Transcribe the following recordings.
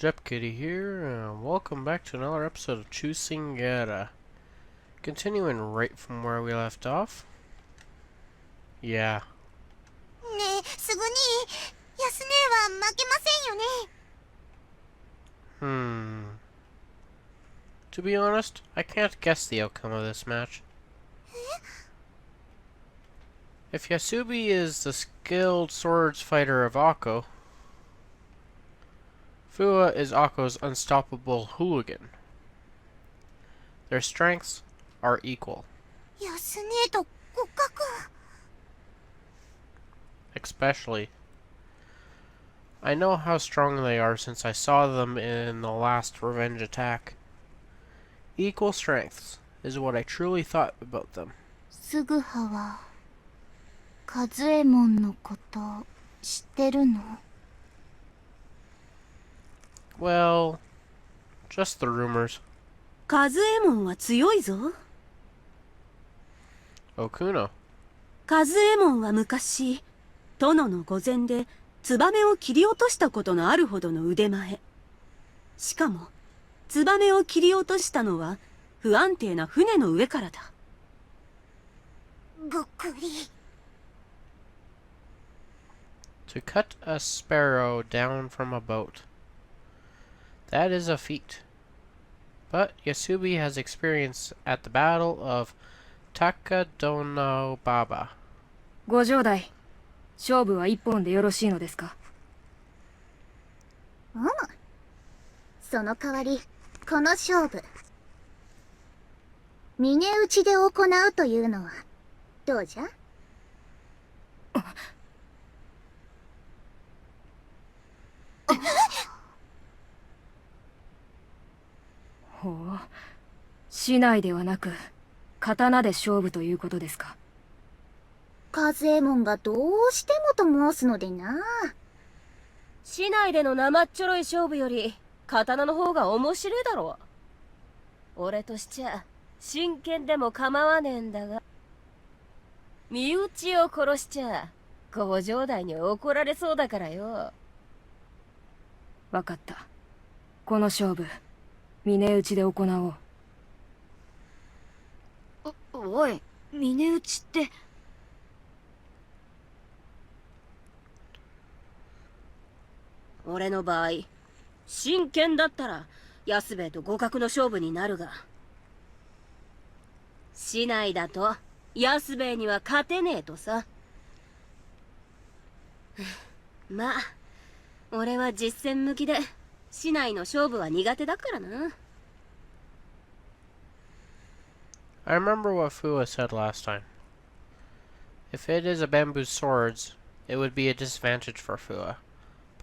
Jep Kitty here, and welcome back to another episode of chusingura. Continuing right from where we left off. Yeah. ねえ、すぐに安姉は負けませんよね。To be honest, I can't guess the outcome of this match. If Yasubi is the skilled swords fighter of Akko, Fua is Akko's unstoppable hooligan. Their strengths are equal. 安姉と互角。Especially. I know how strong they are since I saw them in the last revenge attack. Equal strengths is what I truly thought about them. すぐはは和右衛門のこと知ってるの？ Well, just the rumors. 和右衛門は強いぞ。Okuno. 和右衛門は昔殿の御前でツバメを切り落としたことのあるほどの腕前。しかもツバメを切り落としたのは不安定な船の上からだ。ぶっくり。To cut a sparrow down from a boat. That is a feat. But Yasubi has experience at the Battle of Takadonobaba. ご城代、勝負は一本でよろしいのですか？うむ。その代わり、この勝負。峰打ちで行うというのは、どうじゃ？ほう、市内ではなく刀で勝負ということですか？和右衛門がどうしてもと申すのでな。市内での生っちょろい勝負より刀の方が面白いだろう。俺としちゃ真剣でも構わねえんだが、身内を殺しちゃご城代に怒られそうだからよ。わかった。この勝負峰打ちで行おう。おい、峰打ちって。俺の場合真剣だったら安兵衛と互角の勝負になるが、市内だと安兵衛には勝てねえとさ。まあ俺は実戦向きで市内の勝負は苦手だからな。I remember what Fua said last time. If it is a bamboo swords, it would be a disadvantage for Fua.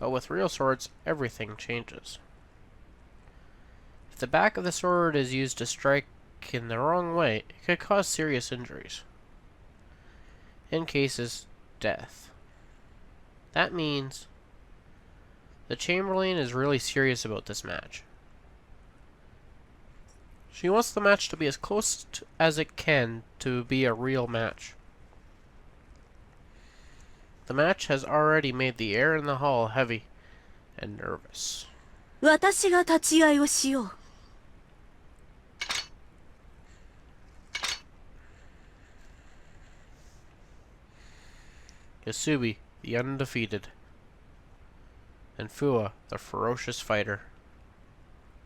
But with real swords, everything changes. If the back of the sword is used to strike in the wrong way, it could cause serious injuries. In cases, death. That means the Chamberlain is really serious about this match. She wants the match to be as close as it can to be a real match. The match has already made the air in the hall heavy and nervous. 私が立ち会いをしよう。Yasubi, the undefeated, and Fua, the ferocious fighter.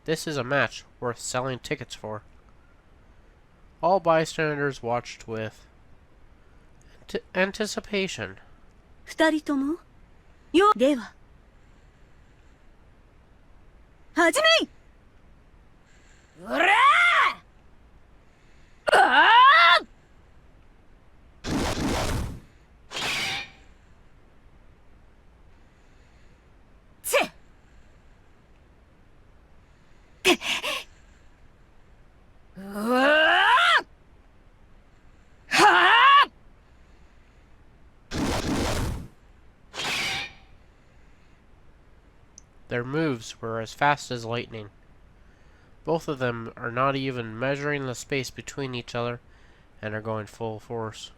This is a match worth selling tickets for. All bystanders watched with anticipation. 二人ともよ。では始め。うらーあーつっうわーはー。Their moves were as fast as lightning. Both of them are not even measuring the space between each other and are going full force.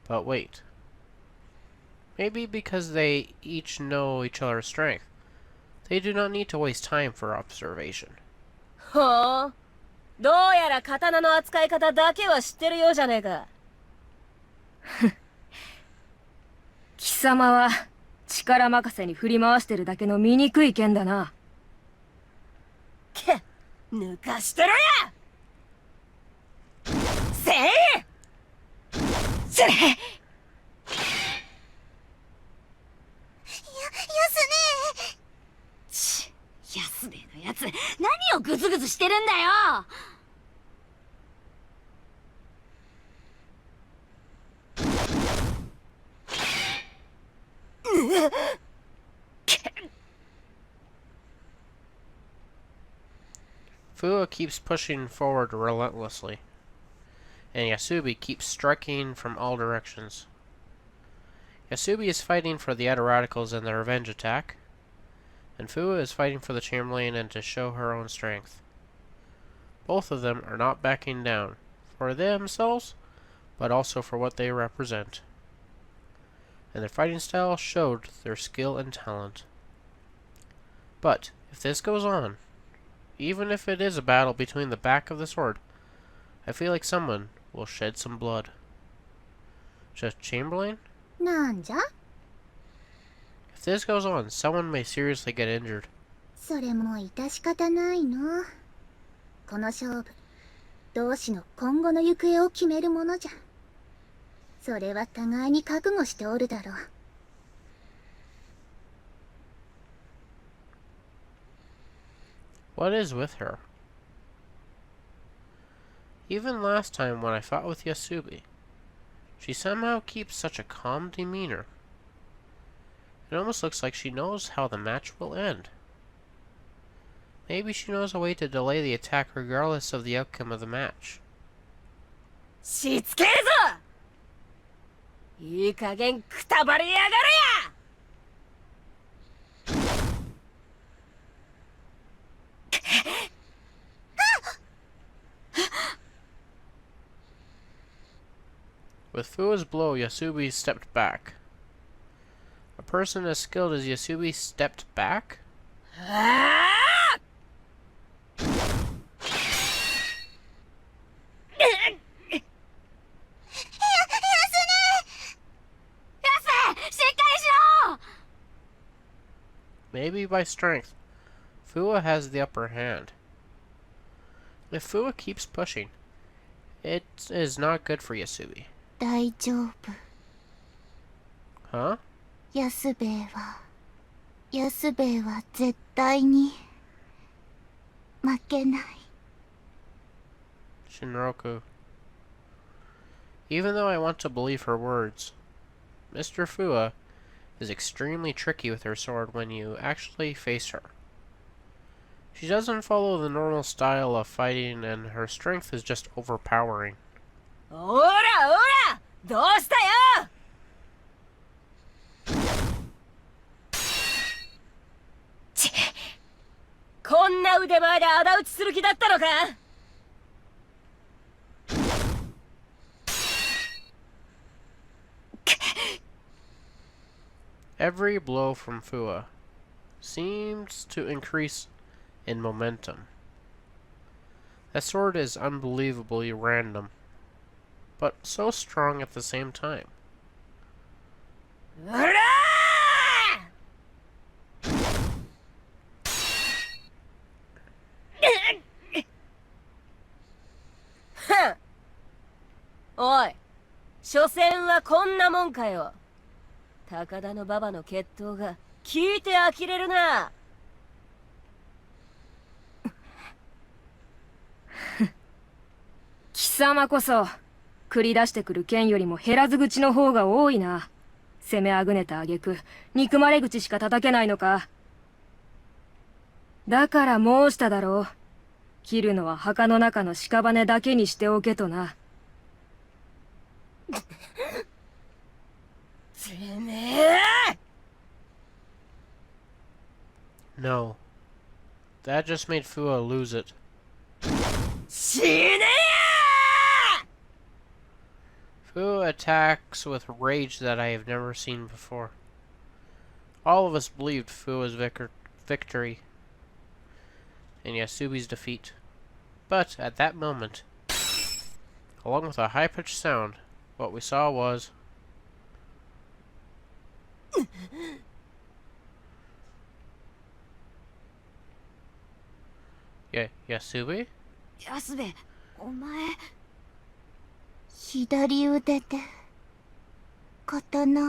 But wait. Maybe because they each know each other's strength, They do not need to waste time for observation. ほう、どうやら刀の扱い方だけは知ってるようじゃねえか。貴様は力任せに振り回してるだけの醜い剣だな。け、抜かしてろや。せい。それ。安兵衛のやつ、何をグズグズしてるんだよ。Fua keeps pushing forward relentlessly, and Yasubi keeps striking from all directions. Yasubi is fighting for the Edo radicals in the revenge attack, and Fua is fighting for the Chamberlain and to show her own strength. Both of them are not backing down, for themselves, but also for what they represent. And their fighting style showed their skill and talent. But, if this goes on, even if it is a battle between the back of the sword, I feel like someone will shed some blood. Just Chamberlain? なんじゃ？ If this goes on, someone may seriously get injured. それも致し方ないの。この勝負、同志の今後の行方を決めるものじゃ。それは互いに覚悟しておるだろう。What is with her? Even last time when I fought with Yasubi, she somehow keeps such a calm demeanor. It almost looks like she knows how the match will end. Maybe she knows a way to delay the attack regardless of the outcome of the match. しつけるぞ。いい加減くたばりやがれや。With Fua's blow, Yasubi stepped back. A person as skilled as Yasubi stepped back? ああ。Maybe by strength, Fua has the upper hand. If Fua keeps pushing, it is not good for Yasubi. 大丈夫。Huh? 安兵衛は絶対に負けない。 Shinroku. Even though I want to believe her words, Mr. Fua is extremely tricky with her sword when you actually face her. She doesn't follow the normal style of fighting, and her strength is just overpowering. おらおら、どうしたよ。ち、こんな腕前で仇討ちする気だったのか。Every blow from Fua seems to increase in momentum. That sword is unbelievably random, but so strong at the same time. おらー。おい、所詮はこんなもんかよ。高田の馬場の決闘が聞いて呆れるな。貴様こそ繰り出してくる剣よりも減らず口の方が多いな。攻めあぐねた挙句憎まれ口しか叩けないのか。だから申しただろう。切るのは墓の中の屍だけにしておけとな。てめえ。 No. That just made Fua lose it. 死ねや。 Fua attacks with rage that I have never seen before. All of us believed Fua's victory and Yasubi's defeat. But at that moment, along with a high-pitched sound, what we saw was Yasubi? 安部、お前。左腕で刀を。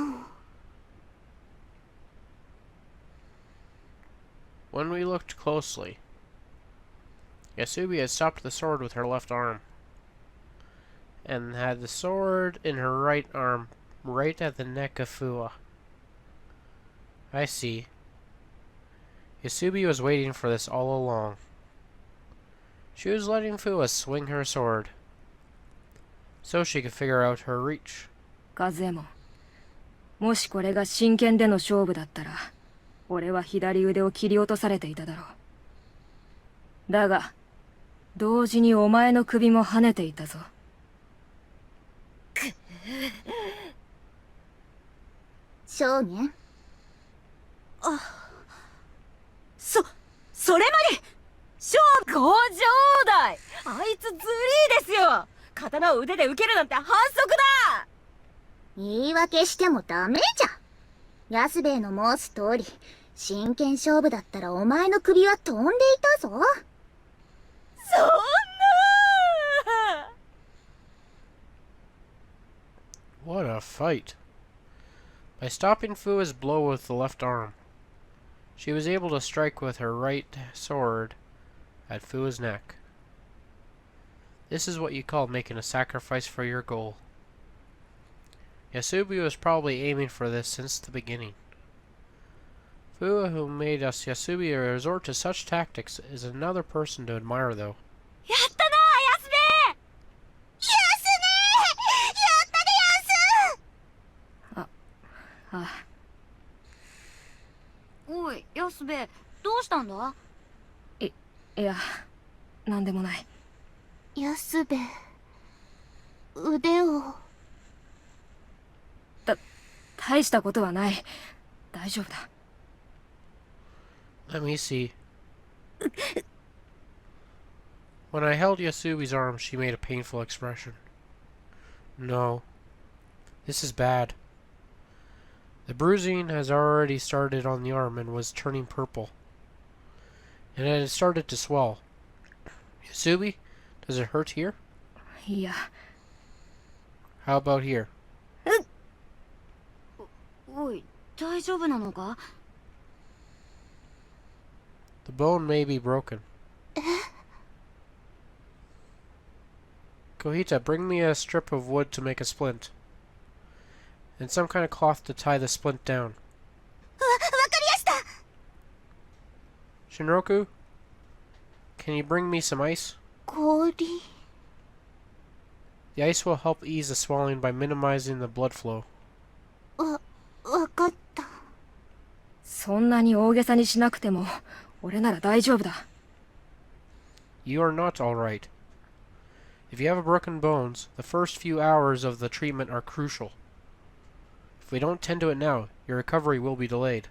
When we looked closely, Yasubi had stopped the sword with her left arm, and had the sword in her right arm, right at the neck of Fua. I see. Yasubi was waiting for this all along. She was letting Fua swing her sword, so she could figure out her reach. カズエモン、もしこれが真剣での勝負だったら、俺は左腕を切り落とされていただろう。だが、同時にお前の首も跳ねていたぞ。少年。それまでご冗談。あいつずりーですよ。刀を腕で受けるなんて反則だ。言い訳してもダメじゃん。安兵衛の申す通り、真剣勝負だったらお前の首は飛んでいたぞ。そんな。 What a fight. By stopping Fua's blow with the left arm, she was able to strike with her right sword at Fua's neck. This is what you call making a sacrifice for your goal. Yasubi was probably aiming for this since the beginning. Fua, who made us Yasubi resort to such tactics, is another person to admire, though. やったな、安兵衛。ああ。おい、安兵衛、どうしたんだ？いや、なんでもない。安兵衛、腕を。大したことはない。大丈夫だ。Let me see. When I held Yasubi's arm, she made a painful expression. No. This is bad. The bruising has already started on the arm and was turning purple. And it had started to swell. Yasubi, does it hurt here? いや。 How about here? おい、大丈夫なのか？ The bone may be broken. Kohita, bring me a strip of wood to make a splint. And some kind of cloth to tie the splint down. わかりやした。 Shinroku, can you bring me some ice? 氷。 The ice will help ease the swelling by minimizing the blood flow. わかった。そんなに大げさにしなくても、俺なら大丈夫だ。You are not alright. If you have broken bones, the first few hours of the treatment are crucial. If we don't tend to it now, your recovery will be delayed.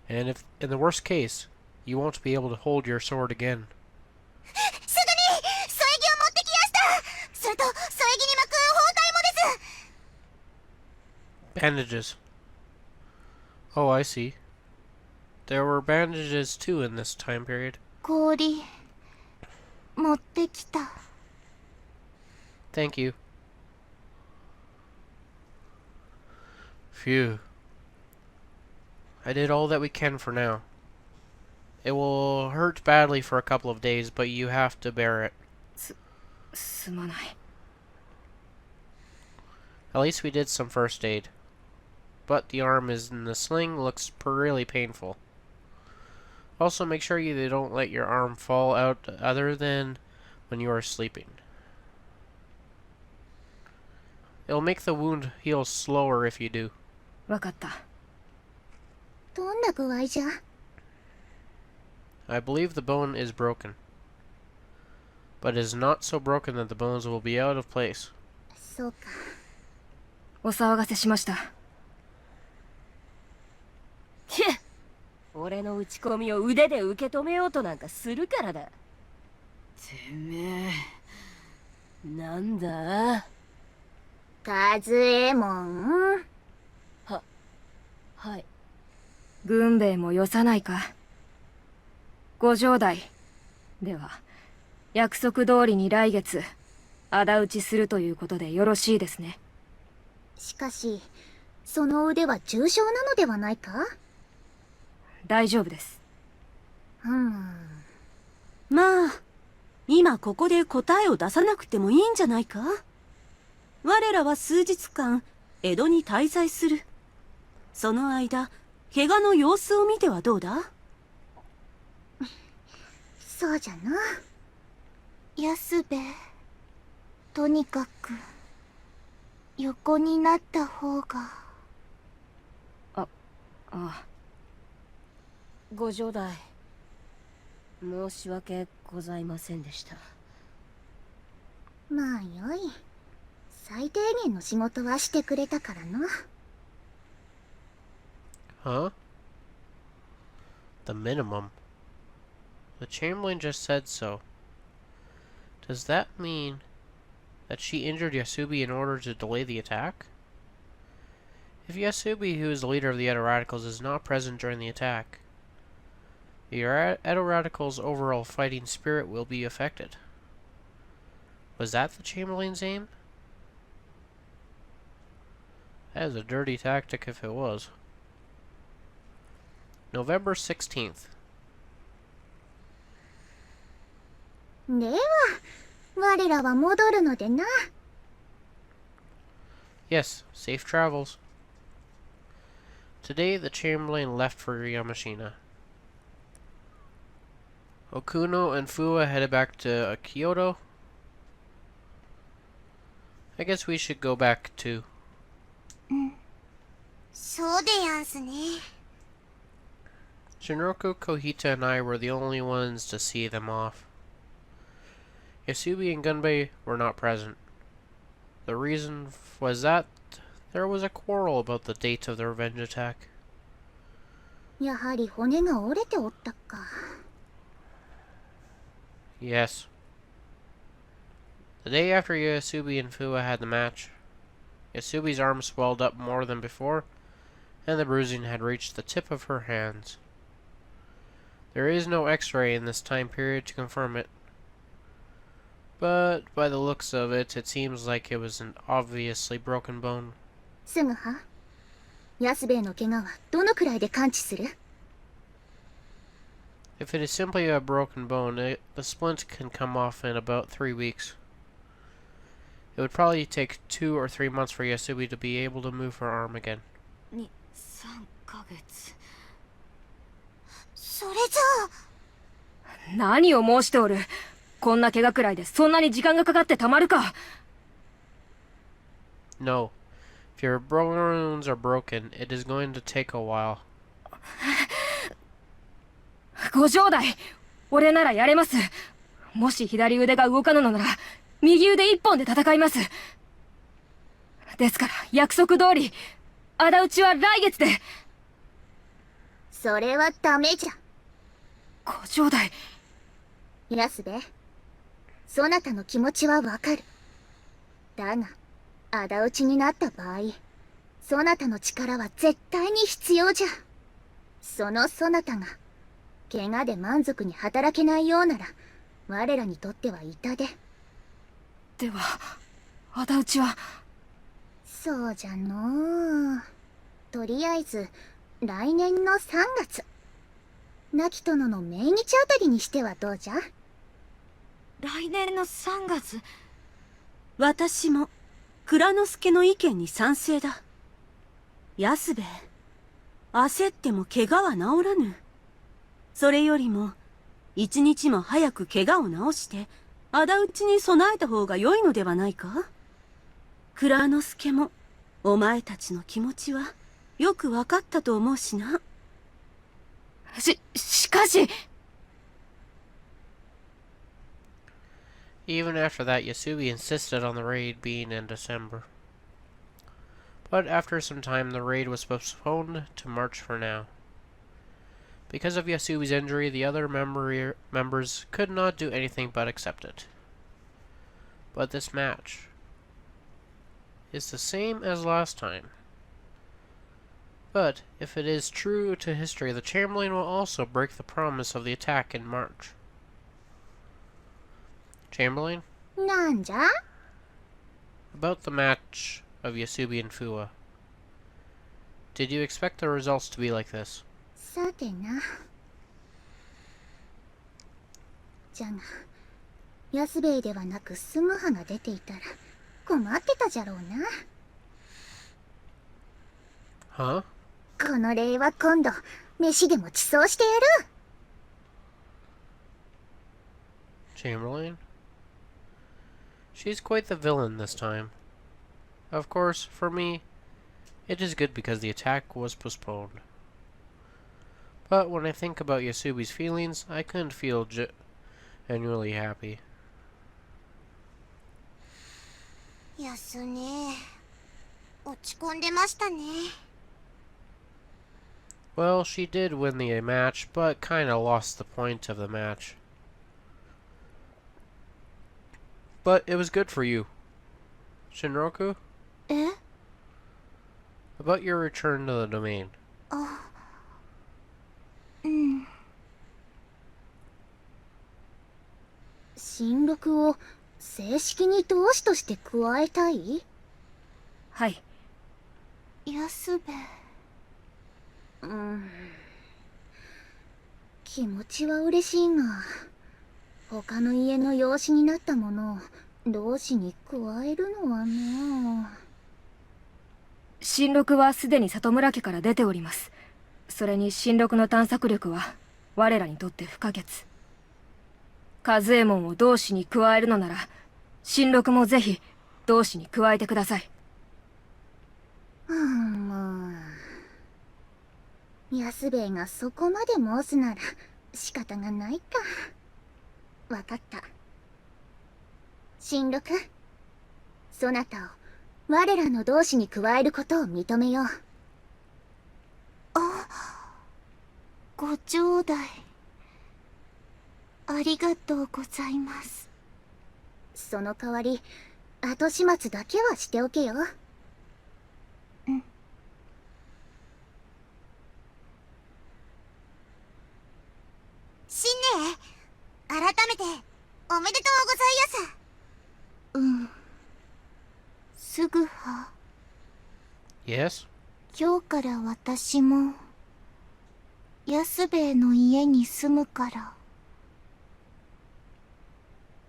And if, in the worst case, you won't be able to hold your sword again. すぐに添え木を持ってきやした。それと添え木に巻く包帯もです。 Bandages. Oh, I see. There were bandages too in this time period. 氷持ってきた。 Thank you. Phew. I did all that we can for now. It will hurt badly for a couple of days, but you have to bear it. すまない。 At least we did some first aid. But the arm is in the sling looks really painful. Also, make sure you don't let your arm fall out other than when you are sleeping. It'll make the wound heal slower if you do. わかった。どんな具合じゃ？ I believe the bone is broken. But it is not so broken that the bones will be out of place. そうか。お騒がせしました。俺の打ち込みを腕で受け止めようとなんかするからだ。てめえ、なんだ？カズエモン。はい。軍兵衛もよさないか。ご城代。では、約束通りに来月、仇討ちするということでよろしいですね。しかし、その腕は重傷なのではないか？大丈夫です。まあ今ここで答えを出さなくてもいいんじゃないか。我らは数日間江戸に滞在する。その間怪我の様子を見てはどうだ？そうじゃな。安部、とにかく横になった方が。ああ。ご城代、申し訳ございませんでした。まあよい。最低限の仕事はしてくれたからな。Huh? The minimum. The Chamberlain just said so. Does that mean that she injured Yasubi in order to delay the attack? If Yasubi, who is the leader of the Edo Radicals, is not present during the attack, the Edo Radicals' overall fighting spirit will be affected. Was that the Chamberlain's aim? That is a dirty tactic if it was. November 16th. では、我らは戻るのでな。Yes, safe travels. Today the Chamberlain left for Yamashina. Okuno and Fua headed back to Kyoto. I guess we should go back too. そうでやんすね。 Shinroku, Kohita, and I were the only ones to see them off. Yasubi and Gunbei were not present. The reason was that there was a quarrel about the date of the revenge attack. やはり骨が折れておったか。 Yes. The day after Yasubi and Fua had the match, Yasubi's arm swelled up more than before, and the bruising had reached the tip of her hands. There is no x-ray in this time period to confirm it, but by the looks of it, it seems like it was an obviously broken bone. すぐは安兵衛の怪我はどのくらいで完治する？ If it is simply a broken bone, the splint can come off in about 3 weeks. It would probably take 2 or 3 months for Yasubi to be able to move her arm again. 2、3ヶ月。それじゃあ。何を申しておる。こんな怪我くらいでそんなに時間がかかってたまるか。 No. If your bones are broken, it is going to take a while. ご城代、俺ならやれます。もし左腕が動かぬのなら、右腕一本で戦います。ですから、約束通り、仇討ちは来月で。それはダメじゃ。ご城代。安兵衛、そなたの気持ちはわかる。だが、仇討ちになった場合、そなたの力は絶対に必要じゃ。そのそなたが、怪我で満足に働けないようなら、我らにとっては痛手。では、仇討ちは。そうじゃのう。とりあえず、来年の3月。亡き殿の命日あたりにしてはどうじゃ？来年の3月。私も蔵之介の意見に賛成だ。安兵衛、焦っても怪我は治らぬ。それよりも一日も早く怪我を治して仇討ちに備えた方が良いのではないか？蔵之介もお前たちの気持ちはよく分かったと思うしな。しかし。 Even after that, Yasubi insisted on the raid being in December. But after some time, the raid was postponed to March for now. Because of Yasubi's injury, the other members could not do anything but accept it. But this match is the same as last time. But if it is true to history, the Chamberlain will also break the promise of the attack in March. Chamberlain? なんじゃ About the match of Yasubi and Fuwa. Did you expect the results to be like this? さてな。じゃが、安兵衛ではなくスムハが出ていたら困ってたじゃろうな。Huh? この礼は今度、飯でも馳走してやる。Chamberlain? She's quite the villain this time. Of course, for me, it is good because the attack was postponed. But when I think about Yasubi's feelings, I couldn't feel genuinely happy. やすね。落ち込んでましたね。Well, she did win the match, but kinda lost the point of the match. But it was good for you. Shinroku? え About your return to the domain. あ、うん。新録を正式に同志として加えたい？はい。安部。気持ちは嬉しいが、他の家の養子になったものを同志に加えるのはな。新録はすでに里村家から出ております。それに新録の探索力は我らにとって不可欠。和右衛門を同志に加えるのなら、新録もぜひ同志に加えてください。もう。安兵衛がそこまで申すなら仕方がないか。わかった。新六、そなたを我らの同志に加えることを認めよう。あ、ご頂戴。ありがとうございます。その代わり、後始末だけはしておけよ。うん。新年、改めておめでとうございやす。うん。すぐは。Yes? 今日から私も安兵衛の家に住むから。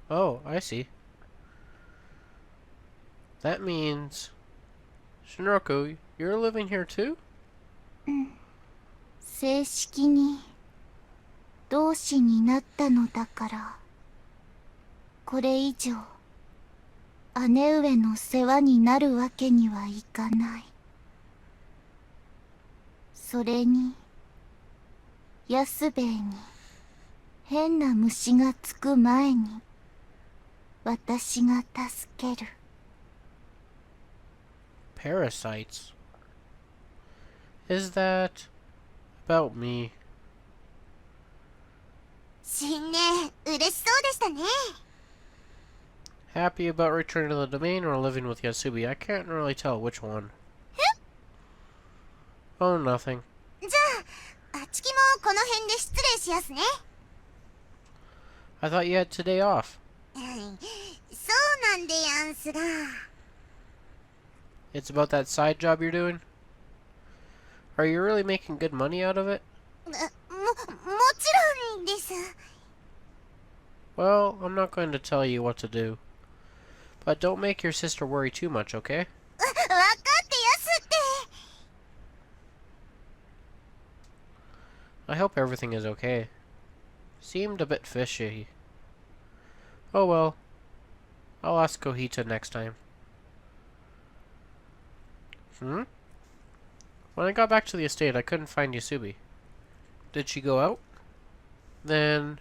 Oh, I see. That means... Shinroku, you're living here too? うん。正式に同志になったのだから、これ以上姉上の世話になるわけにはいかない。それに安兵衛に変な虫がつく前に私が助ける。Parasites? Is that about me? 新年嬉しそうでしたね。Happy about returning to the domain or living with Yasubi? I can't really tell which one. Oh, nothing. じゃあ、あちきもこの辺で失礼しやすね。I thought you had today off. そうなんでやんすが。It's about that side job you're doing? Are you really making good money out of it? もちろんです。Well, I'm not going to tell you what to do. But don't make your sister worry too much, okay? わかってやすって。I hope everything is okay. Seemed a bit fishy. Oh well. I'll ask Kohita next time. When I got back to the estate, I couldn't find Yasubi. Did she go out? Then...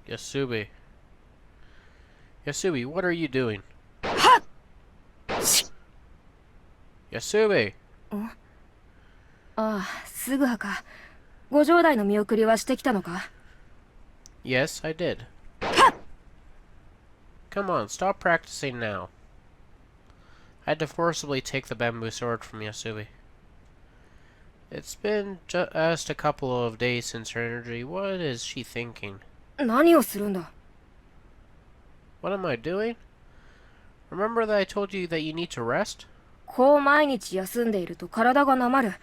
Yasubi. Yasubi, what are you doing? Yasubi! ああ、すぐはか。ご城代の見送りはしてきたのか？ Yes, I did. Come on, stop practicing now. I had to forcibly take the bamboo sword from Yasubi. It's been just a couple of days since her energy. What is she thinking? 何をするんだ？ What am I doing? Remember that I told you that you need to rest? こう毎日休んでいると体がなまる。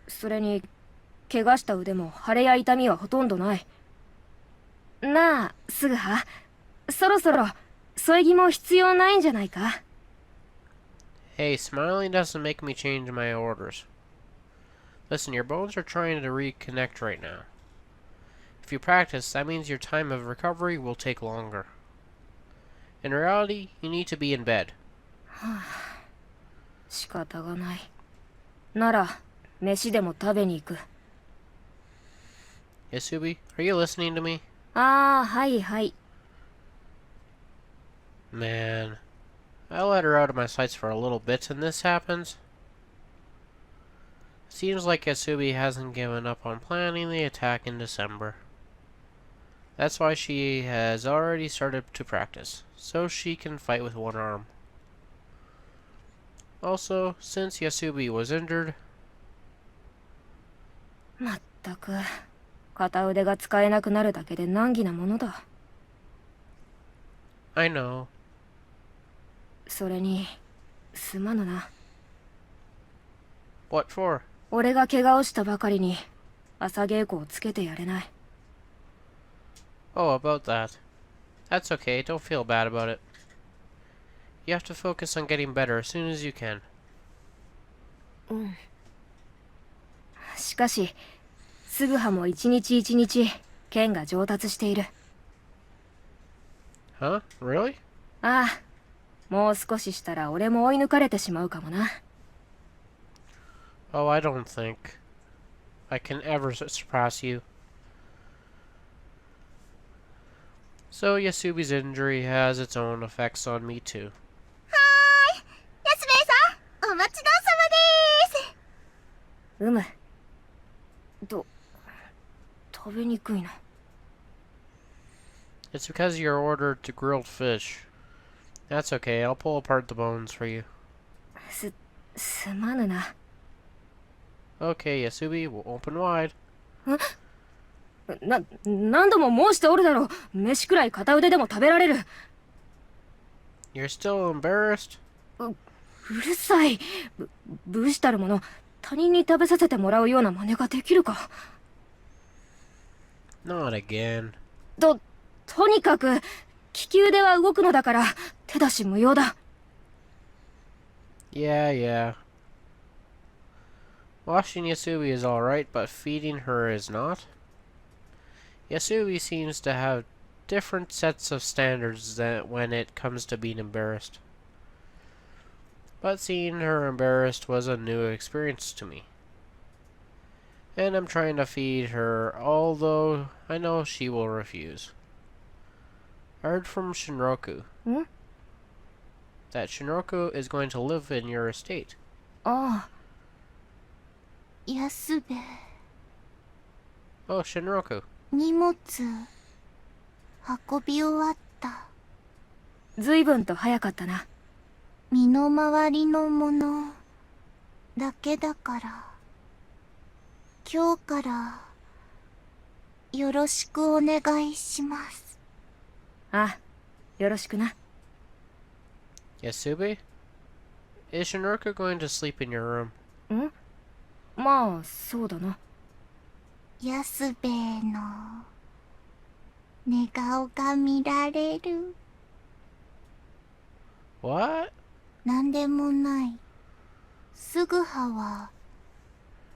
それに、怪我した腕も腫れや痛みはほとんどない。なあ、すぐは。そろそろ、添え木も必要ないんじゃないか？ Hey, smiling doesn't make me change my orders. Listen, your bones are trying to reconnect right now. If you practice, that means your time of recovery will take longer. In reality, you need to be in bed. 仕方がない。なら、飯でも食べに行く。Yasubi, are you listening to me? ああ、はいはい。Man, I let her out of my sights for a little bit and this happens. Seems like Yasubi hasn't given up on planning the attack in December. That's why she has already started to practice, so she can fight with one arm. Also, since Yasubi was injured... まったく、片腕が使えなくなるだけで難儀なものだ。I know. それに、すまぬな。What for? 俺が怪我をしたばかりに、朝稽古をつけてやれない。Oh, about that. That's okay, don't feel bad about it. You have to focus on getting better as soon as you can. うん。しかし、すぐはも一日一日、剣が上達している。Huh? Really? ああ、もう少ししたら俺も追い抜かれてしまうかもな。Oh, I don't think I can ever surpass you. So Yasubi's injury has its own effects on me too. はーい。安兵衛さん、お待ちどうさまでーす。うむ。食べにくいな。It's because you're ordered to grilled fish. That's okay, I'll pull apart the bones for you. すまぬな。Okay, Yasubi, we'll open wide. 何度も申しておるだろう。飯くらい片腕でも食べられる。You're still embarrassed? うるさい。武士たる者、他人に食べさせてもらうような真似ができるか。Not again. とにかく、利き腕は動くのだから、手出し無用だ。Yeah. Washing Yasubi is alright, but feeding her is not. Yasubi seems to have different sets of standards when it comes to being embarrassed. But seeing her embarrassed was a new experience to me. And I'm trying to feed her, although I know she will refuse. I heard from Shinroku that Shinroku is going to live in your estate. ああ。安兵衛、 Oh, Shinroku. 荷物、運び終わった。ずいぶんと早かったな。身の回りのものだけだから、今日からよろしくお願いします。あ、よろしくな。Yasubi? Is Shinroku going to sleep in your room? ん？まあ、そうだな。安兵衛の寝顔が見られる。What? なんでもない。すぐはは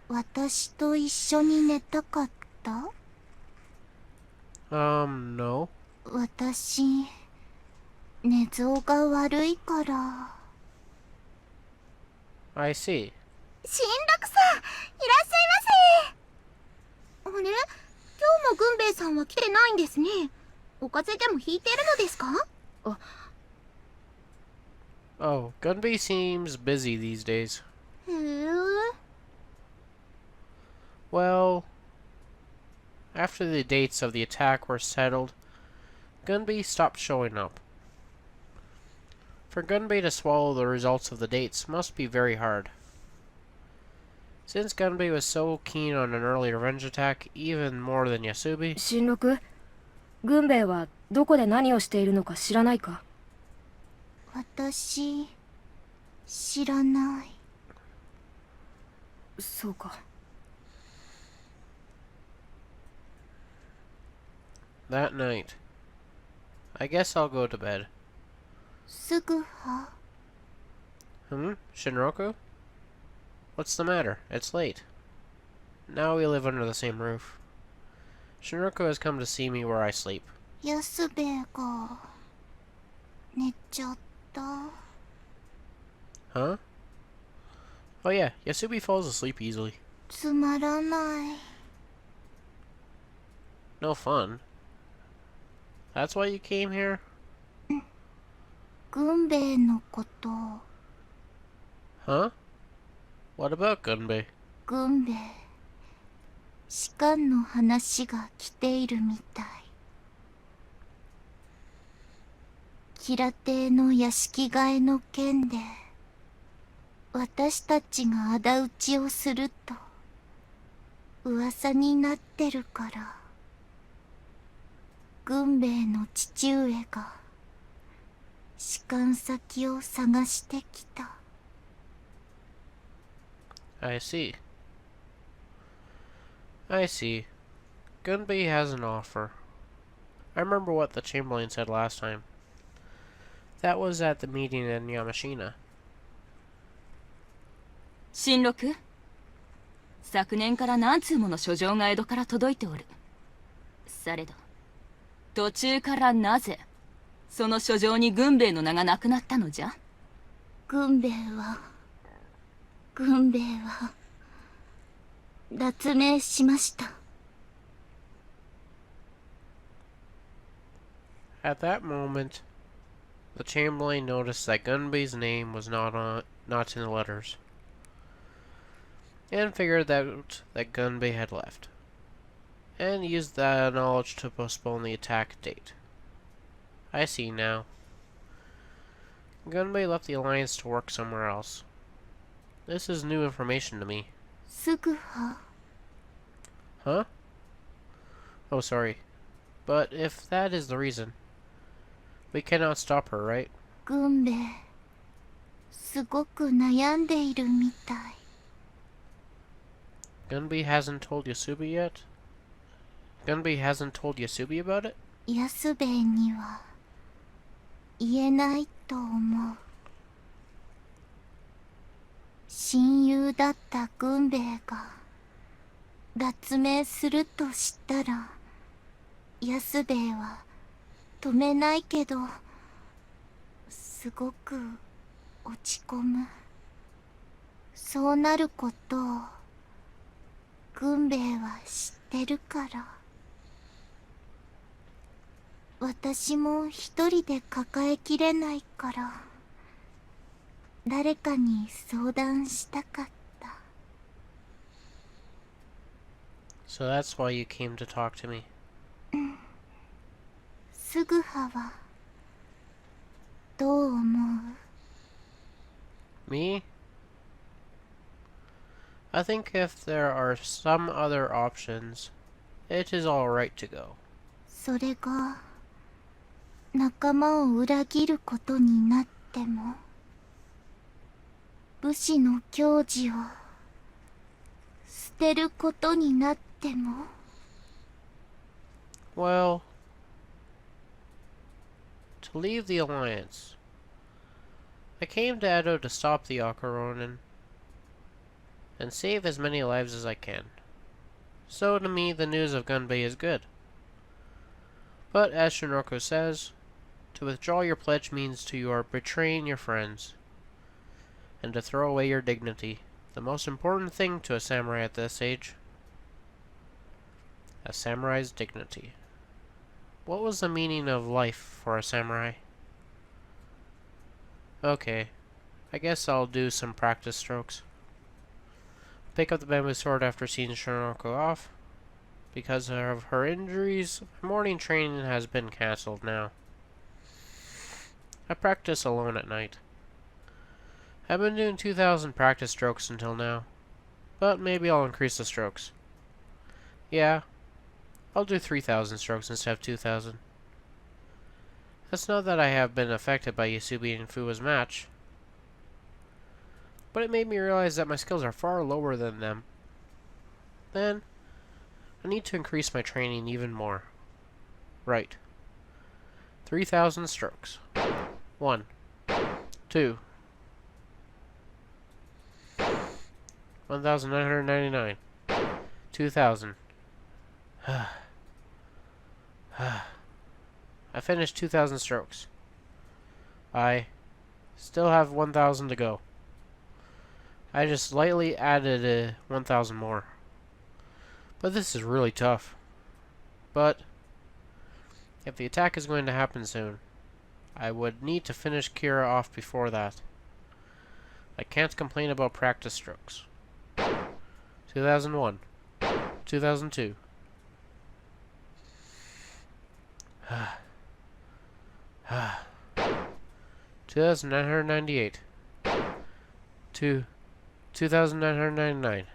私と一緒に寝たかった？ No. 私、寝相が悪いから。I see. 新六さん、いらっしゃいませ。あれ、今日も軍兵衛さんは来てないんですね。お風邪でもひいてるのですか？ Oh, Gunbei seems busy these days. Well, after the dates of the attack were settled, Gunby stopped showing up. For Gunby to swallow the results of the dates must be very hard. Since Gunby was so keen on an early revenge attack, even more than Yasubi, 新六、軍兵衛はどこで何をしているのか知らないか？私、知らない。そうか。that night, I guess I'll go to bed. すぐは、Shinroku? What's the matter? It's late. Now we live under the same roof. Shinroku has come to see me where I sleep. 安兵衛が、寝ちゃった。Huh? Oh yeah, Yasubi falls asleep easily. つまらない。No fun. That's why you came here? 軍兵衛のこと、 Huh? What about Gunbei? 軍兵衛、士官の話が来ているみたい。キラ邸の屋敷替えの件で、私たちが仇討ちをすると噂になってるから、軍兵衛の父上が士官先を探してきた。I see. I see. Gunbei has an offer. I remember what the Chamberlain said last time. That was at the meeting in Yamashina. 新六、昨年から何通もの書状が江戸から届いておる。されど途中からなぜその書状に軍兵衛の名がなくなったのじゃ？軍兵衛は脱命しました。 At that moment, the Chamberlain noticed that Gunbei's name was not in the letters, and figured out that Gunbei had left, and used that knowledge to postpone the attack date. I see now. Gunbei left the Alliance to work somewhere else. This is new information to me. すぐは、 Huh? Oh, sorry. But if that is the reason, we cannot stop her, right? 軍兵衛、すごく悩んでいるみたい。 Gunbei hasn't told Yasubi yet? Gunbei hasn't told Yasubi about it? 安兵衛には言えないと思う。親友だった軍兵衛が脱命すると知ったら、安兵衛は止めないけど、すごく落ち込む。そうなることを軍兵衛は知ってるから。私も一人で抱えきれないから、誰かに相談したかった。 So that's why you came to talk to me. すぐははどう思う？ Me? I think if there are some other options, it is alright to go. それが仲間を裏切ることになっても、武士の矜持を捨てることになっても。 Well, to leave the Alliance. I came to Edo to stop the Ronin and save as many lives as I can. So to me, the news of Gunbei is good. But as Shinroku says, to withdraw your pledge means you are betraying your friends, and to throw away your dignity, the most important thing to a samurai at this age. A samurai's dignity. What was the meaning of life for a samurai? Okay, I guess I'll do some practice strokes. pick up the bamboo sword after seeing Shinoko off. Because of her injuries, morning training has been cancelled now. I practice alone at night. I've been doing 2,000 practice strokes until now, but maybe I'll increase the strokes. Yeah, I'll do 3,000 strokes instead of 2,000. That's not that I have been affected by Yasubi and Fuwa's match, but it made me realize that my skills are far lower than them. Then, I need to increase my training even more. Right. 3,000 strokes. 1, 2, 1,999, 2,000. I finished 2,000 strokes. I still have 1,000 to go. I just slightly added 1,000 more. But this is really tough. But if the attack is going to happen soon, I would need to finish Kira off before that. I can't complain about practice strokes. 2001, 2002. 2,998. 2,999.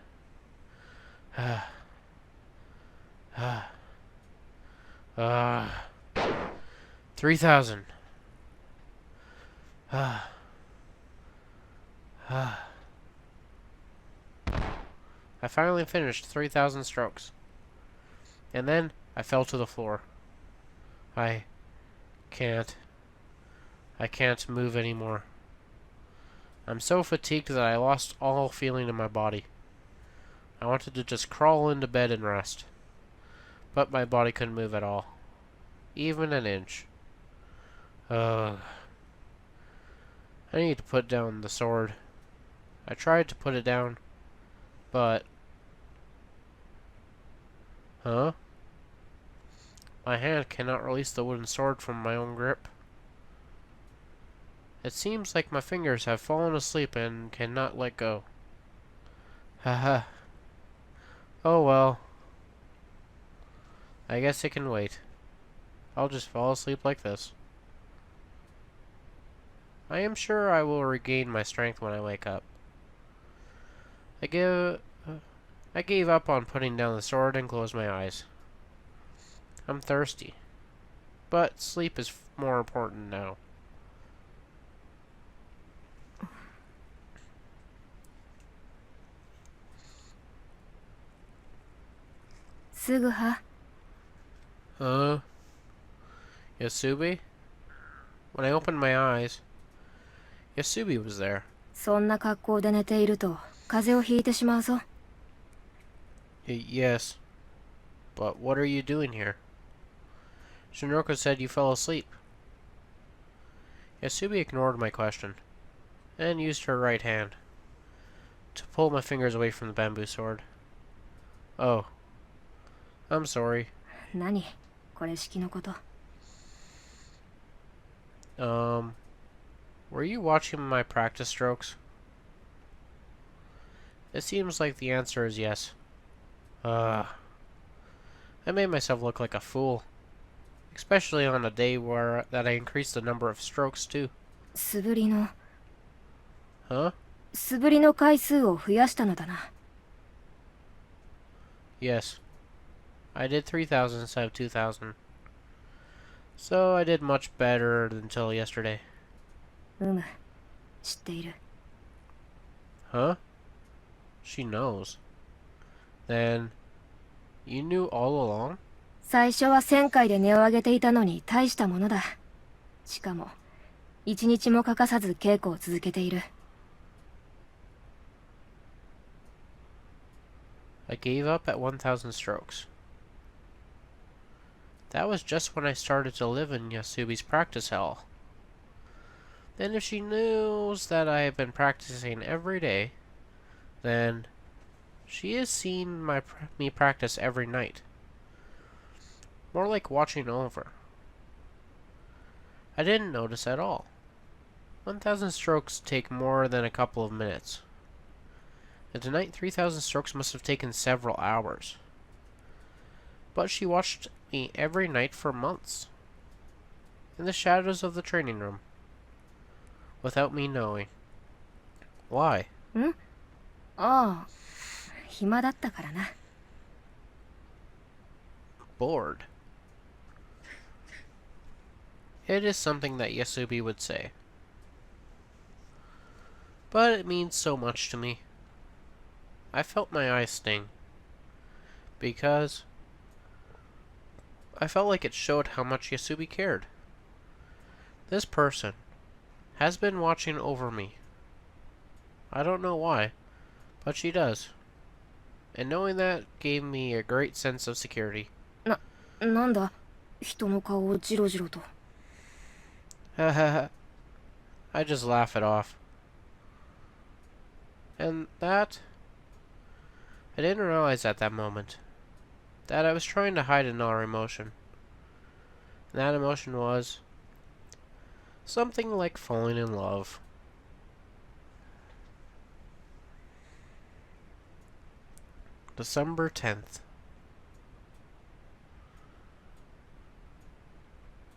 3,000. I finally finished 3,000 strokes. And then I fell to the floor. I can't move anymore. I'm so fatigued that I lost all feeling in my body. I wanted to just crawl into bed and rest. But my body couldn't move at all. Even an inch. I need to put down the sword. I tried to put it down, but... Huh? My hand cannot release the wooden sword from my own grip. It seems like my fingers have fallen asleep and cannot let go. Haha. Oh well. I guess it can wait. I'll just fall asleep like this. I am sure I will regain my strength when I wake up. I gave up on putting down the sword and closed my eyes. I'm thirsty. But sleep is more important now. Yasubi? When I opened my eyes, Yasubi was there. そんな格好で寝ていると風邪をひいてしまうぞ。Yes. But what are you doing here? Shinroko said you fell asleep. Yasubi ignored my question, and used her right hand to pull my fingers away from the bamboo sword. Oh. I'm sorry. 何これ式のこと。Were you watching my practice strokes? It seems like the answer is yes. I made myself look like a fool. Especially on a day that I increased the number of strokes too. 素振りの Huh? 素振りの回数を増やしたのだな。Yes. I did 3,000 instead of 2,000. So I did much better until yesterday. 知っている。Huh? She knows. Then, you knew all along? 最初は1000回で値を上げていたのに大したものだ。しかも、一日も欠かさず稽古を続けている。I gave up at 1,000 strokes. That was just when I started to live in Yasubi's practice hell. Then if she knows that I have been practicing every day, then she has seen me practice every night. More like watching over. I didn't notice at all. 1,000 strokes take more than a couple of minutes. And tonight 3,000 strokes must have taken several hours. But she watched me every night for months. In the shadows of the training room. Without me knowing. Why? ああ、暇だったからな。Bored. It is something that Yasubi would say. But it means so much to me. I felt my eyes sting. Because I felt like it showed how much Yasubi cared. This person has been watching over me. I don't know why, but she does. And knowing that gave me a great sense of security. なんだ、人の顔をジロジロと。Haha. I just laugh it off. And that... I didn't realize at that moment that I was trying to hide another emotion. And that emotion was something like falling in love. December 10th.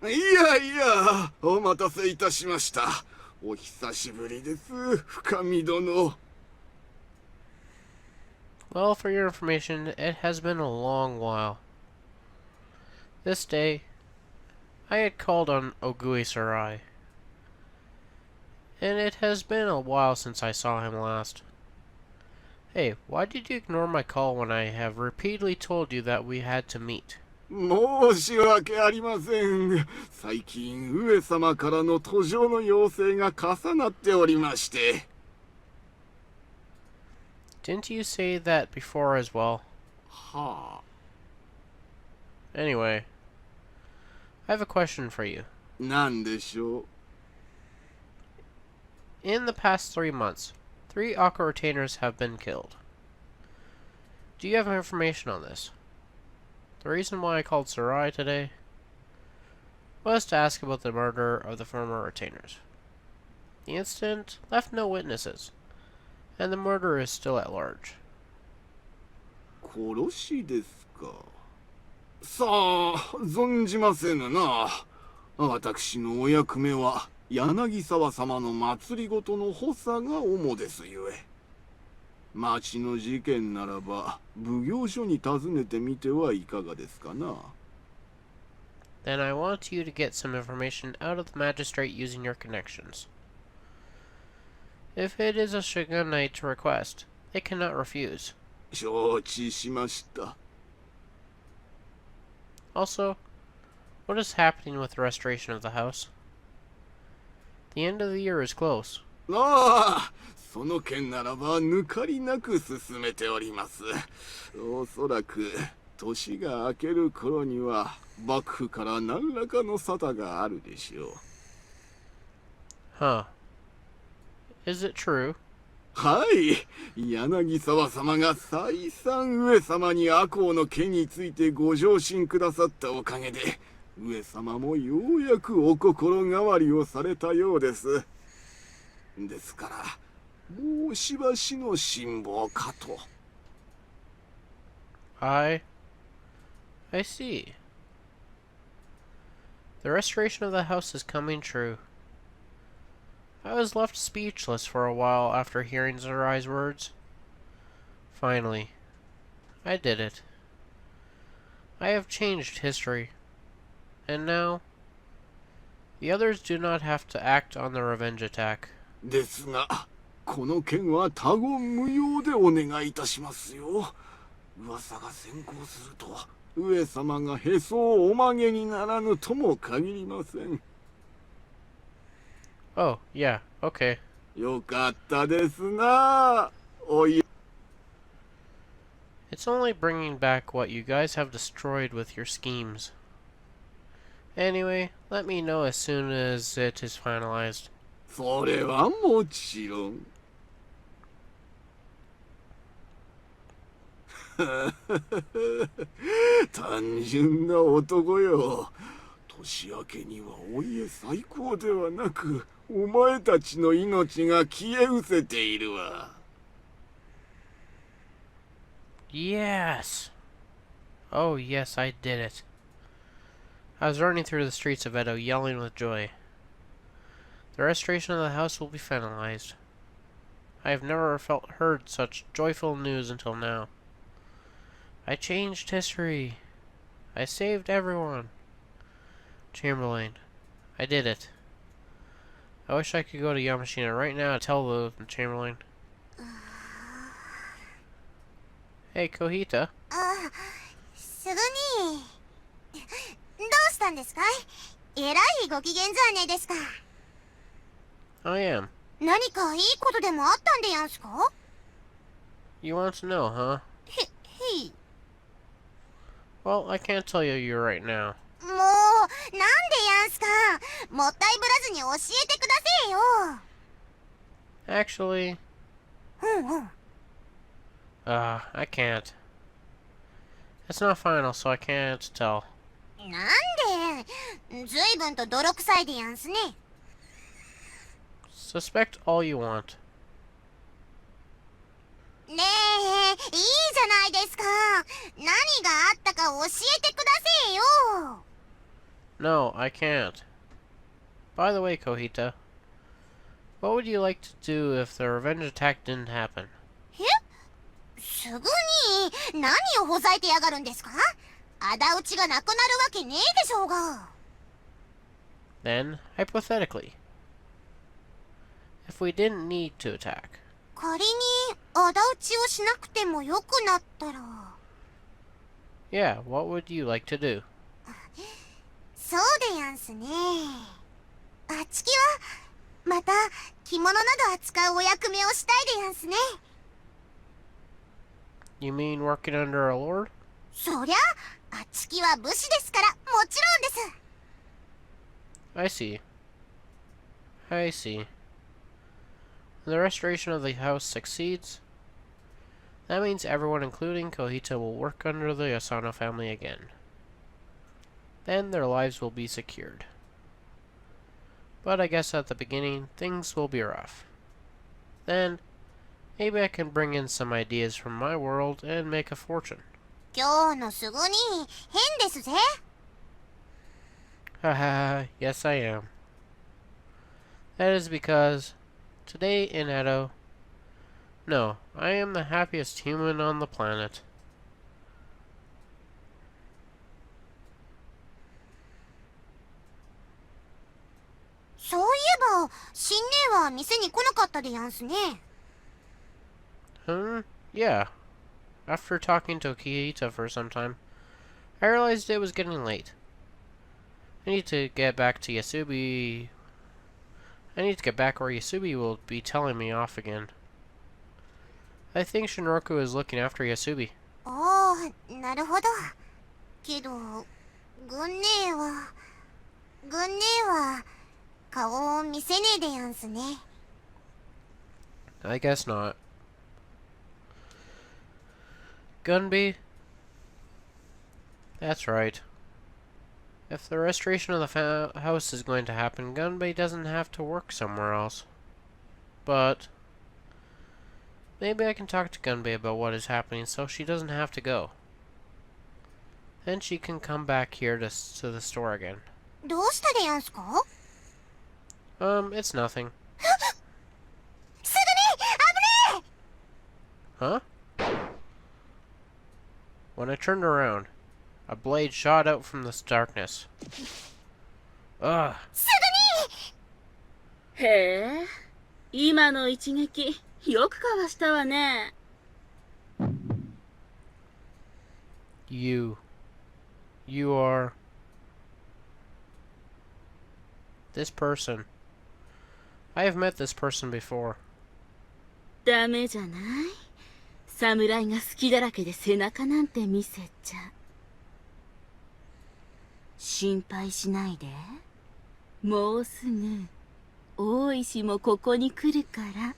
いやいや、お待たせいたしました。お久しぶりです、深見殿。Well, for your information, it has been a long while. This day, I had called on Ogui Sarai. And it has been a while since I saw him last. Hey, why did you ignore my call when I have repeatedly told you that we had to meet? 申し訳ありません。最近、上様からの途上の要請が重なっておりまして。Didn't you say that before as well? は Anyway, I have a question for you. あ、なんでしょう。In the past 3 months, 3 Aqua retainers have been killed. Do you have information on this? The reason why I called Sarai today was to ask about the murder of the former retainers. The incident left no witnesses, and the murderer is still at large. 殺しですか。さあ、存じませぬな。私のお役目は柳沢様の政の補佐が主ですゆえ。町の事件ならば奉行所に訪ねてみてはいかがですかな。Then I want you to get some information out of the magistrate using your connections. If it is a shogunate request, they cannot refuse. 承知しました。Also, what is happening with the restoration of the house? The end of the year is close. ああ、その件ならば抜かりなく進めております。おそらく年が明ける頃には幕府から何らかの沙汰があるでしょう。Huh. Is it true? はい、柳沢様が再三上様に赤穂の件についてご上申くださったおかげで、上様もようやくお心変わりをされたようです。ですから、もうしばしの辛抱かと。I see. The restoration of the house is coming true. I was left speechless for a while after hearing Zarai's words. Finally, I did it. I have changed history. And now, the others do not have to act on the revenge attack. ですが、この件は他言無用でお願いいたしますよ。噂が先行すると、上様がへそをお曲げにならぬとも限りません。Oh, yeah, okay. よかったですな。おい。It's only bringing back what you guys have destroyed with your schemes. Anyway, let me know as soon as it is finalized. それはもちろん。単純な男よ。年明けにはお家最高ではなく、お前たちの命が消え失せているわ。Yes! Oh, yes, I did it. I was running through the streets of Edo, yelling with joy. The restoration of the house will be finalized. I have never heard such joyful news until now. I changed history. I saved everyone. Chamberlain, I did it. I wish I could go to Yamashina right now to tell the Chamberlain. Hey, Kohita. すぐに。どうしたんですかい？えらいご機嫌じゃねえですか。I am. 何かいいことでもあったんでやんすか？ You want to know, huh? へい。Well, I can't tell you right now. もう、なんでやんすか。もったいぶらずに教えてくだせえよ。Actually, うんうん。 I can't. It's not final, so I can't tell. なんで、ずいぶんと泥臭いでやんすね。Suspect all you want. ねえ、いいじゃないですか。何があったか教えてくだせえよ。 No, I can't. By the way, Kohita, what would you like to do if the revenge attack didn't happen? すぐに何をほざいてやがるんですか？仇討ちがなくなるわけねえでしょうが。 Then, hypothetically, if we didn't need to attack, 仮に仇討ちをしなくてもよくなったら。 yeah, what would you like to do? そうでやんすね。あちきはまた着物など扱うお役目をしたいでやんすね。 You mean working under a lord? そりゃあちきは武士ですからもちろんです。 I see. I see. When the restoration of the house succeeds, that means everyone, including Kohita, will work under the Asano family again. Then their lives will be secured. But I guess at the beginning, things will be rough. Then, maybe I can bring in some ideas from my world and make a fortune. 今日のすぐに変ですぜ。 Haha, yes I am. That is because, today in Edo, no, I am the happiest human on the planet. そういえば新姉は店に来なかったでやんすね。 Yeah. After talking to Kihita for some time, I realized it was getting late. I need to get back to Yasubi. I need to get back or Yasubi will be telling me off again. I think Shinroku is looking after Yasubi. ああ、なるほど。けど、軍姉は顔を見せねえでやんすね。 I guess not. Gunby? That's right. If the restoration of the house is going to happen, Gunby doesn't have to work somewhere else. But maybe I can talk to Gunby about what is happening so she doesn't have to go. Then she can come back here to the store again. どうしたでやんすか？ It's nothing. すぐに危ねえ！ Huh? When I turned around, a blade shot out from the darkness. Ugh. すへえ、今の一撃よくかわしたわね。 You are this person. I have met this person before. ダメじゃない。侍が好きだらけで背中なんて見せちゃ。心配しないで。もうすぐ大石もここに来るから。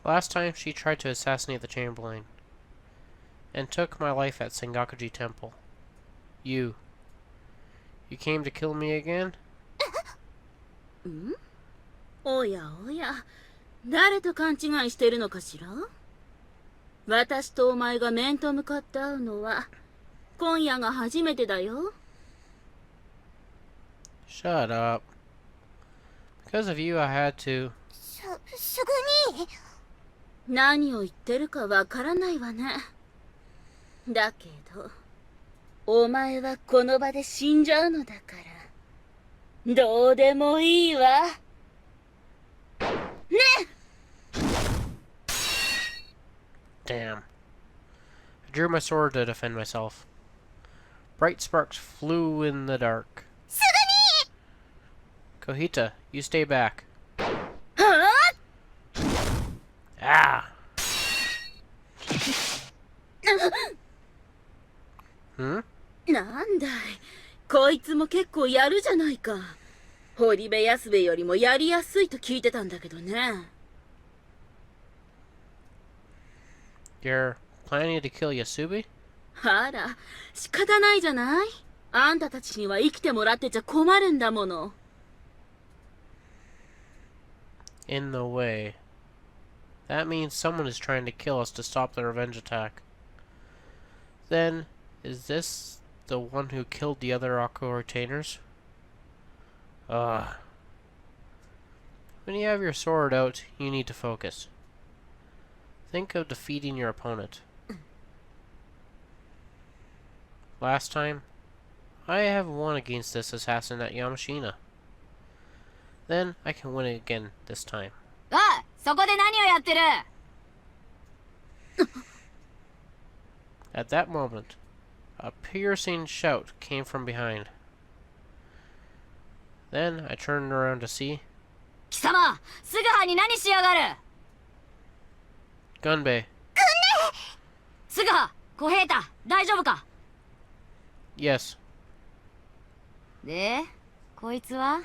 Last time she tried to assassinate the Chamberlain and took my life at Sengakuji Temple. You came to kill me again? ん？おやおや、誰と勘違いしてるのかしら？私とお前が面と向かって会うのは今夜が初めてだよ。 Shut up. Because of you, I had to. すぐに。何を言ってるかわからないわね。だけどお前はこの場で死んじゃうのだからどうでもいいわ。ね。 Damn. I drew my sword to defend myself. Bright sparks flew in the dark. すぐに。 Kohita, you stay back. はあ Ah! Hmm? なんだい、こいつも結構やるじゃないか。堀部安部よりもやりやすいと聞いてたんだけどね。 You're planning to kill Yasubi? あら、仕方ないじゃない。あんたたちには生きてもらってちゃ困るんだもの。 In the way. That means someone is trying to kill us to stop the revenge attack. Then, is this the one who killed the other Akko retainers? Ugh. When you have your sword out, you need to focus. Think of defeating your opponent. Last time, I have won against this assassin at Yamashina. Then I can win it again this time. おい、そこで何をやってる？ At that moment, a piercing shout came from behind. Then I turned around to see 貴様、すぐはに何しやがる？ Gunbei. すぐは、小平太、大丈夫か？ Yes, で、こいつは？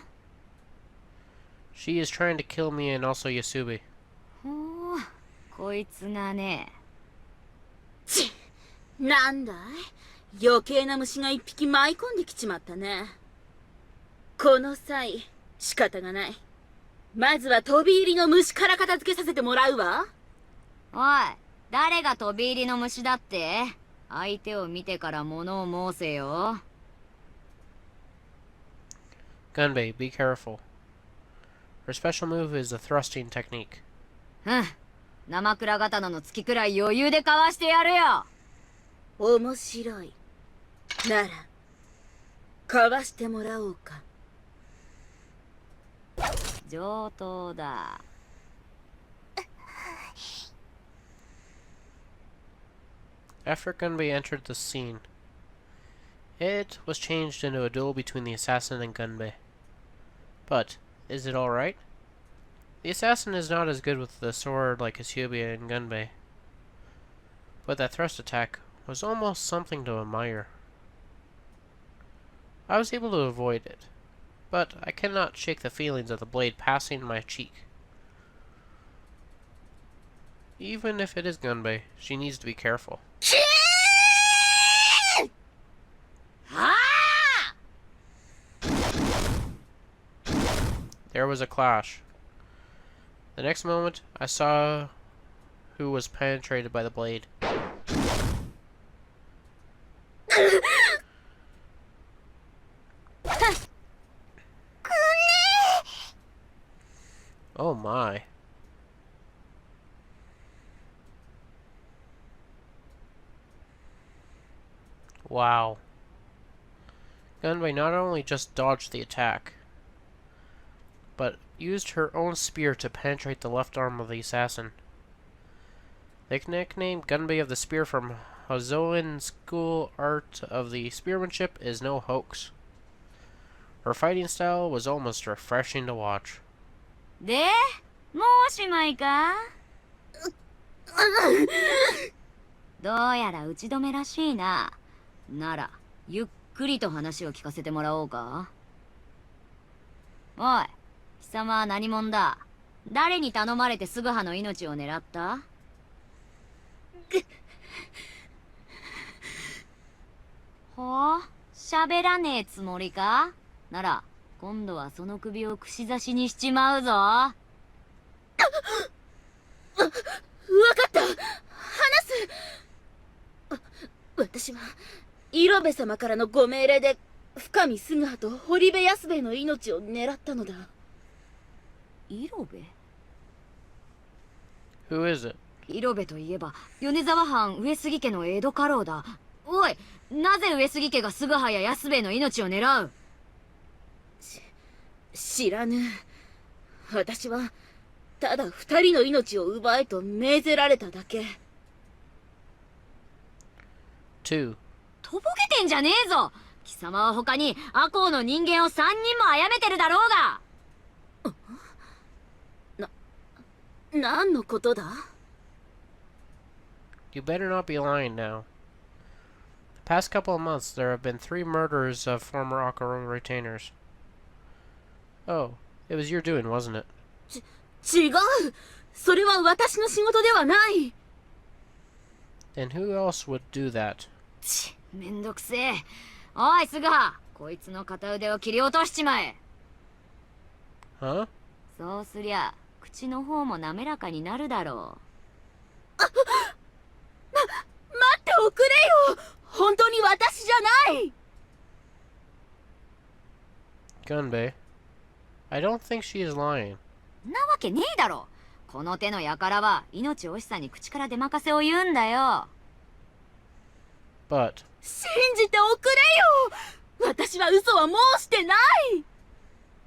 she is trying to kill me and also Yasubi. ほう、こいつがね。ち、なんだい、余計な虫が一匹舞い込んできちまったね。この際、仕方がない。まずは飛び入りの虫から片付けさせてもらうわ。おい、誰が飛び入りの虫だって？相手を見てから物を申せよ。 Gunbei, be careful. Her special move is the thrusting technique. うん、生倉刀の月くらい余裕でかわしてやるよ。面白い。なら、かわしてもらおうか。上等だ。After Gunbei entered the scene, it was changed into a duel between the assassin and Gunbei. But, is it alright? The assassin is not as good with the sword like Yasubi and Gunbei, but that thrust attack was almost something to admire. I was able to avoid it, but I cannot shake the feelings of the blade passing my cheek. Even if it is Gunbei, she needs to be careful. There was a clash. The next moment, I saw who was penetrated by the blade. Oh my. Wow. Gunbei not only just dodged the attack, but used her own spear to penetrate the left arm of the assassin. The nickname Gunbei of the Spear from Hozoin School Art of the Spearmanship is no hoax. Her fighting style was almost refreshing to watch. で、もうおしまいか？どうやら打ち止めらしいな。なら、ゆっくりと話を聞かせてもらおうか。おい、貴様は何者だ？誰に頼まれてすぐはの命を狙った？ほう、喋らねえつもりか？なら、今度はその首を串刺しにしちまうぞ。わかった話す。私は色部様からのご命令で深見菅葉と堀部安兵衛の命を狙ったのだ。色部？ Who is it? 色部といえば米沢藩上杉家の江戸家老だ。おい、なぜ上杉家が菅葉や安兵衛の命を狙う？知らぬ。私はただ二人の命を奪えと命ぜられただけ。2. とぼけてんじゃねえぞ。貴様は他に赤穂の人間を3人も殺めてるだろうが。何のことだ？ You better not be lying now. The past couple of months, there have been 3 murders of former Akarung retainers. Oh, it was your doing, wasn't it? 違う。それは私の仕事ではない。Then who else would do that? めんどくせえ。おい菅葉、こいつの片腕を切り落としちまえ。 Huh? そうすりゃ口の方も滑らかになるだろ待っておくれよ。本当に私じゃない。 Gunbei, I don't think she is lying. う。なわけねえだろ。この手の輩は命惜しさに口から出まかせを言うんだよ。But 信じておくれよ。私は嘘は申してない。っ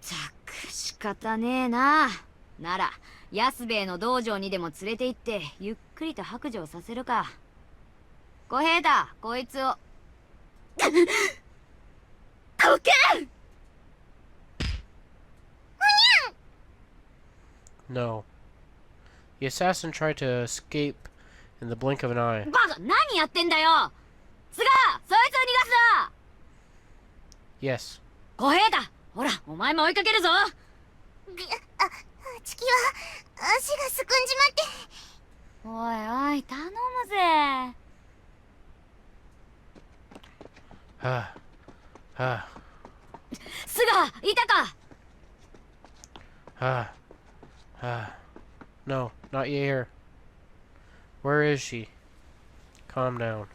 たく仕方ねえな。なら安兵衛の道場にでも連れて行ってゆっくりと白状させるか。小平太、こいつを。どけ。 no. The assassin tried to escape in the blink of an eye. バカ、何やってんだよ。菅そいつを逃がすな。 Yes. 小平太、ほらお前も追いかけるぞ。チキは足がすくんじまって。おいおい頼むぜ。 菅いたか。No, not here. Where is she? Calm down.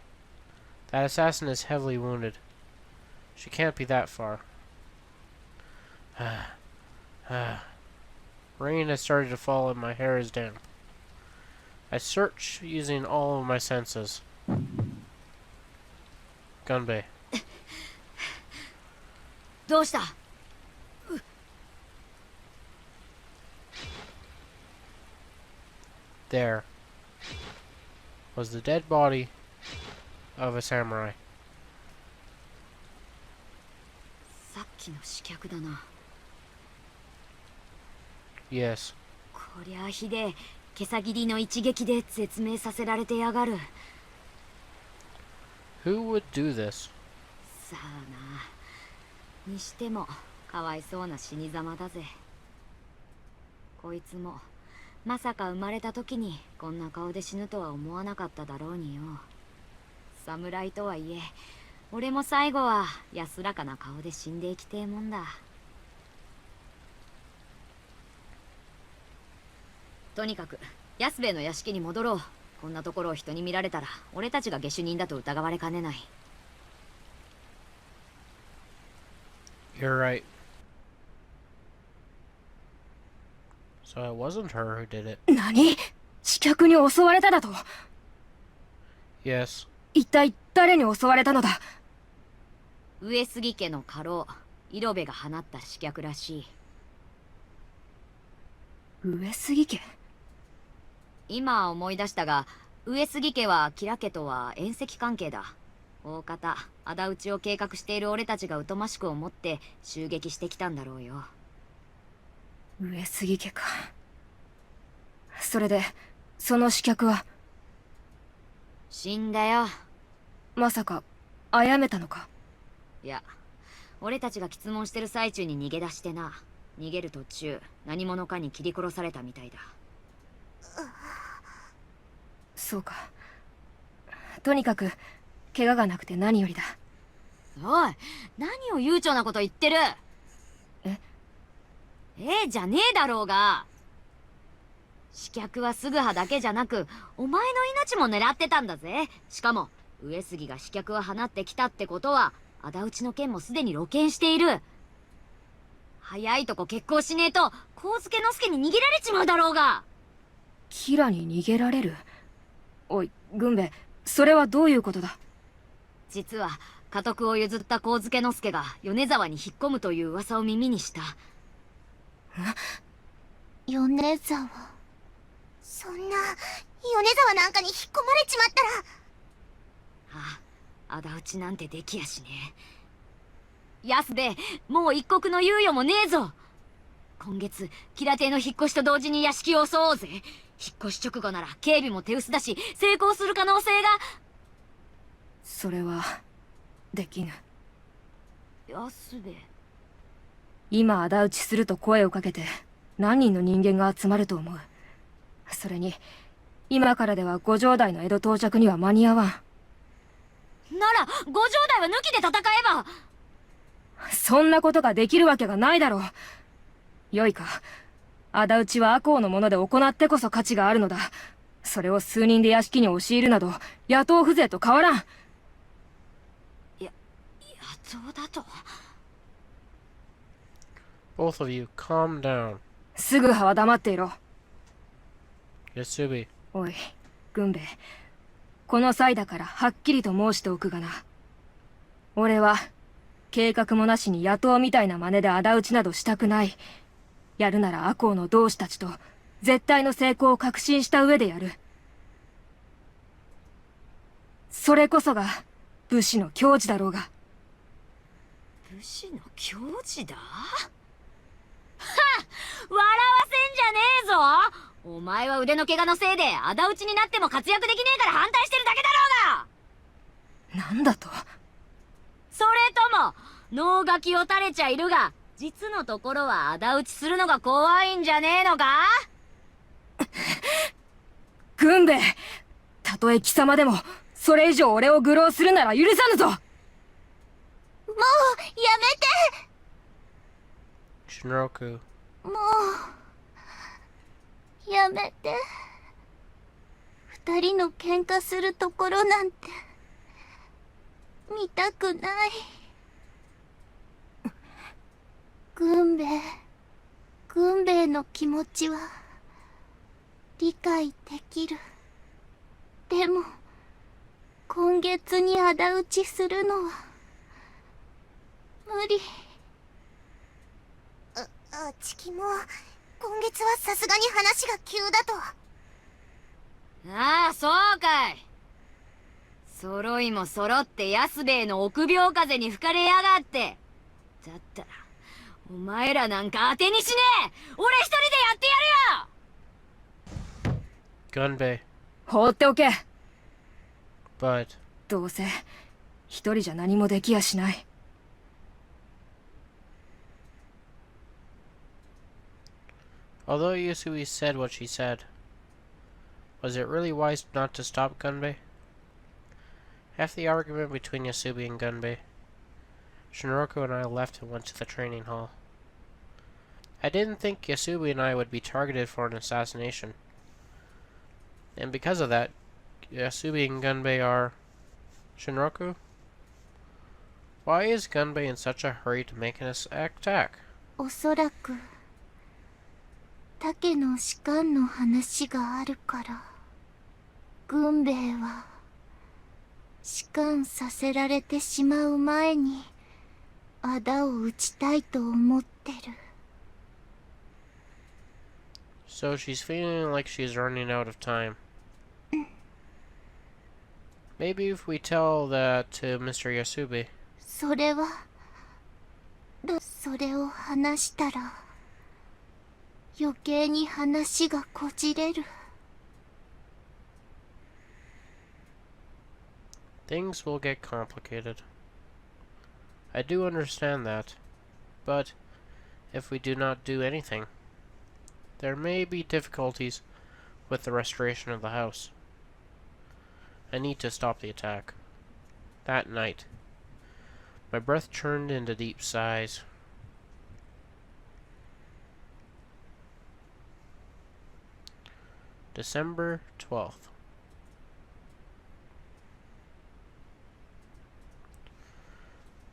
That assassin is heavily wounded. She can't be that far. Rain has started to fall and my hair is damp. I search using all of my senses. Gunbei. どうした？ There was the dead body of a samurai. さっきの刺客だな。 Yes. こりゃひでえ。毛先りの一撃で絶命させられてやがる。 Who would do this? さあな。にしてもかわいそうな死に様だぜ。こいつもまさか生まれた時にこんな顔で死ぬとは思わなかっただろうによ。侍とはいえ俺も最後は安らかな顔で死んでいきてえもんだ。とにかく安兵衛の屋敷に戻ろう。こんなところを人に見られたら俺たちが下手人だと疑われかねない。 You're right. So it wasn't her who did it. 何？刺客に襲われただと？ Yes. 一体誰に襲われたのだ？上杉家の家老色部が放った刺客らしい。上杉家？今思い出したが、上杉家は吉良家とは縁戚関係だ。大方仇討ちを計画している俺たちが疎ましく思って襲撃してきたんだろうよ。上杉家か。それでその刺客は？死んだよ。まさか殺めたのか？いや、俺たちが詰問してる最中に逃げ出してな。逃げる途中何者かに切り殺されたみたいだ。そうか。とにかく怪我がなくて何よりだ。おい、何を悠長なこと言ってる。じゃねえだろうが。刺客はすぐはだけじゃなく、お前の命も狙ってたんだぜ。しかも上杉が刺客を放ってきたってことは、仇討ちの件もすでに露見している。早いとこ決行しねえと上野介に逃げられちまうだろうが。キラに逃げられる？おい、軍兵衛、それはどういうことだ？実は家督を譲った上野介が米沢に引っ込むという噂を耳にした。米沢。そんな、米沢なんかに引っ込まれちまったら。ああ、仇討ちなんてできやしねえ。安兵衛、もう一刻の猶予もねえぞ。今月吉良邸の引っ越しと同時に屋敷を襲おうぜ。引っ越し直後なら警備も手薄だし、成功する可能性が。それはできぬ。安兵衛、今仇討ちすると声をかけて何人の人間が集まると思う？それに今からでは五城代の江戸到着には間に合わん。なら五城代は抜きで戦えば。そんなことができるわけがないだろう。よいか、仇討ちは赤穂のもので行ってこそ価値があるのだ。それを数人で屋敷に押し入るなど野党風情と変わらん。野党だと。Both of you, calm down. すぐはは黙っていろ。Yasubi. おい、軍兵衛。この際だからはっきりと申しておくがな。俺は、計画もなしに野党みたいな真似で仇討ちなどしたくない。やるなら赤穂の同志たちと、絶対の成功を確信した上でやる。それこそが、武士の矜持だろうが。武士の矜持だ？はっ！笑わせんじゃねえぞ！お前は腕の怪我のせいで仇討ちになっても活躍できねえから反対してるだけだろうが！なんだと？それとも能書きを垂れちゃいるが、実のところは仇討ちするのが怖いんじゃねえのか？軍兵衛、たとえ貴様でもそれ以上俺を愚弄するなら許さぬぞ。もう、やめて。 Shinroku. もう、やめて。二人の喧嘩するところなんて、見たくない。軍兵衛、軍兵衛の気持ちは、理解できる。でも、今月に仇討ちするのは、無理。チキも、今月はさすがに話が急だと。ああ、そうかい。揃いも揃って安兵衛の臆病風に吹かれやがって。だったら、お前らなんか当てにしねえ！俺一人でやってやるよ！ Gunbei. 放っておけ。 But どうせ、一人じゃ何もできやしない。although Yasui said what she said, was it really wise not to stop Gunbei? After the argument between Yasubi and Gunbei, Shinroku and I left and went to the training hall. I didn't think Yasubi and I would be targeted for an assassination. And because of that, Yasubi and Gunbei are... Shinroku? Why is Gunbei in such a hurry to make an attack? おそらく、竹の士官の話があるから、軍兵衛は、士官させられてしまう前に、仇を討ちたいと思ってる。So she's feeling like she's running out of time. Maybe if we tell that to Mr. Yasubi. それは、それを話したら、余計に話がこじれる。Things will get complicated. I do understand that. But, if we do not do anything, there may be difficulties with the restoration of the house. I need to stop the attack. That night, my breath turned into deep sighs. December 12th.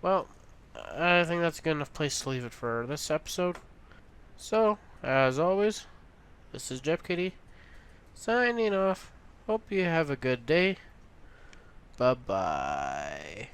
Well, I think that's a good enough place to leave it for this episode. So, as always, this is Jep Kitty, signing off. Hope you have a good day. Bye-bye.